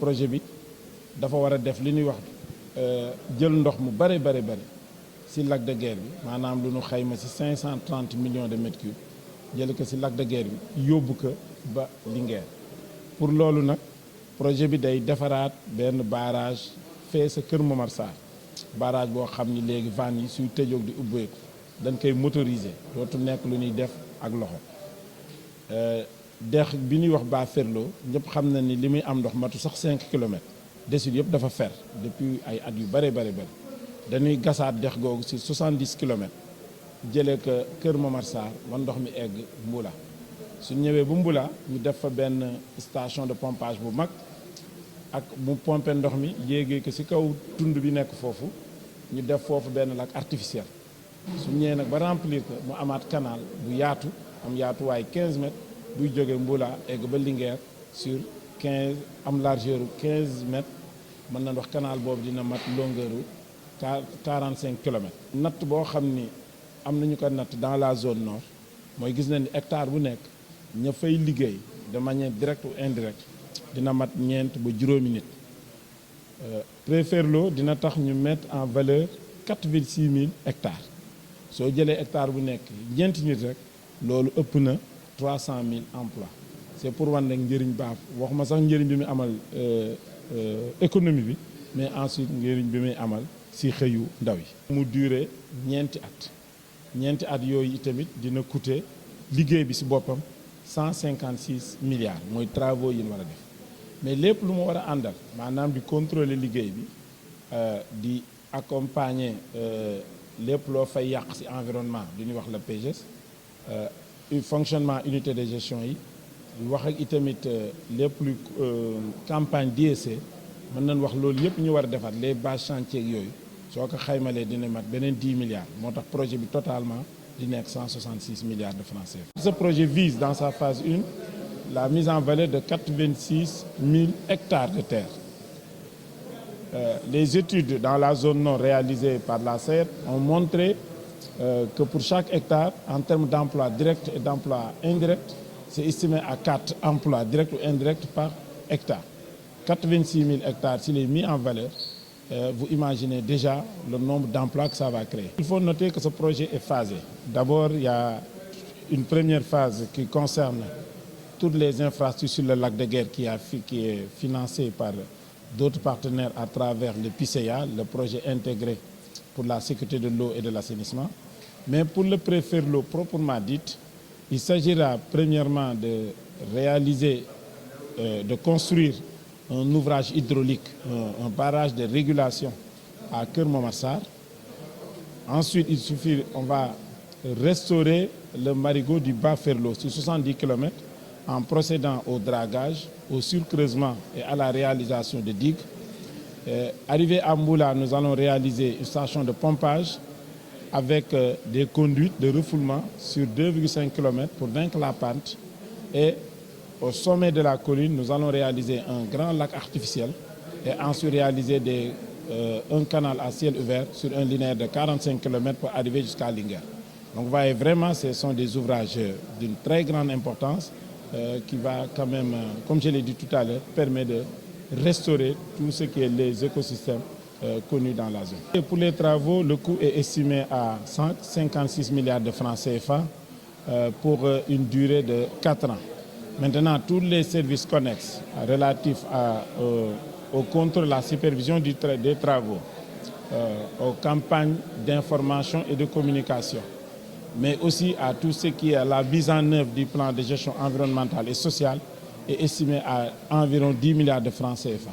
projet bi dafa war a def li ñuy wax jël ndox mu bare ci lac de Guiers bi maanaam lu ñu xayma ci 530 millions de mètres cubes jël ko ci lac de Guiers bi yóbbu ko ba Linguère pour loolu nag projet bi day defaraat benn barrage fee sa Kër Momar Sarr barrage boo xam ni léegi vannes yi suy tëjoog di ubbeeku dañ koy motoriser dootu nekk lu ñuy def ak loxo dex bi ñuy wax Bas Ferlo ñëpp xam na ni li muy am ndox matu sax 5 kilomètres desul yëpp dafa fer depuis ay at yu bare dañuy gasaat dex googu ci 70 kilomètres jëlee ko Kër Momar Sarr ba ndox mi egg Mbula su ñëwee bu Mbula ñu def fa benn station de pompage bu mag ak mu pomper ndox mi yéegee ko ci kaw tund bi nekk foofu ñu def foofu benn lac artificiel su ñëwee nag ba remplir ko mu amaat canal bu yaatu am yaatuwaay 15 mètres buy jógee Mbula egg ba Linguère sur 15 am largeur 15 mètres mën na wax canal boobu dina mat longueur 45 kilomètres. natt boo xam ni am nañu ko natt dans la zone nord mooy gis nañ ni hectare bu nekk ña fay liggéey de manière directe ou indirecte dina mat ñeent ba juróomi nit. Préferlo dina tax ñu mettre en valeur 4,6 mille hectares soo jëlee hectare bu nekk ñeenti nit rek loolu ëpp na 300 000 emplois c'est pour wan rek njëriñ baax waxuma sax njëriñ bi muy amal économie bi mais ensuite njëriñ bi muy amal ci xëyu ndaw yi. mu duré ñeenti at yooyu tamit dina coûter liggéey bi ci boppam 156 milliards mooy travaux yi ñu war a def mais lépp lu mu war a àndal maanaam di contrôler liggéey bi di accompagner lépp loo fay yàq ci environnement li ñuy wax la PGS fonctionnement unité de gestion yi wax ak itamit lépp lu campagne DSC mën nañ wax loolu yëpp ñu war a defar les bases chantier yooyu soo ko xaymalee dina mat beneen 10 milliards moo tax projet bi totalement di nekk 166 milliards de francs CFA. Ce projet vise dans sa phase 1 la mise en valeur de 86 000 hectares de terre. Les études dans la zone nord réalisées par la SER ont montré que pour chaque hectare, en termes d'emplois directs et d'emplois indirects, c'est estimé à 4 emplois directs ou indirects par hectare. 86 000 hectares, s'il est mis en valeur, vous imaginez déjà le nombre d'emplois que ça va créer. Il faut noter que ce projet est phasé. D'abord, il y a une première phase qui concerne toutes les infrastructures sur le lac de Guiers qui est financée par d'autres partenaires à travers le PICEA, le projet intégré pour la sécurité de l'eau et de l'assainissement. Mais pour le Préferlo proprement dit, il s'agira premièrement de réaliser, de construire un ouvrage hydraulique, un barrage de régulation à Kër Momar Sarr. Ensuite, on va restaurer le marigot du Bas Ferlo sur 70 km en procédant au dragage, au surcreusement et à la réalisation de digues. Arrivé à Mbula, nous allons réaliser une station de pompage avec des conduites de refoulement sur 2,5 km pour vaincre la pente. Et au sommet de la colline, nous allons réaliser un grand lac artificiel et ensuite réaliser un canal à ciel ouvert sur un linéaire de 45 km pour arriver jusqu'à Linguère. Donc vous voyez vraiment, ce sont des ouvrages d'une très grande importance qui va quand même, comme je l'ai dit tout à l'heure, permettre de restaurer tout ce qui est les écosystèmes connus dans la zone. Et pour les travaux, le coût est estimé à 156 milliards de francs CFA pour une durée de 4 ans. Maintenant, tous les services connexes relatifs au contrôle, la supervision des travaux, aux campagnes d'information et de communication, mais aussi à tout ce qui est la mise en œuvre du plan de gestion environnementale et sociale, est estimé à environ 10 milliards de francs CFA.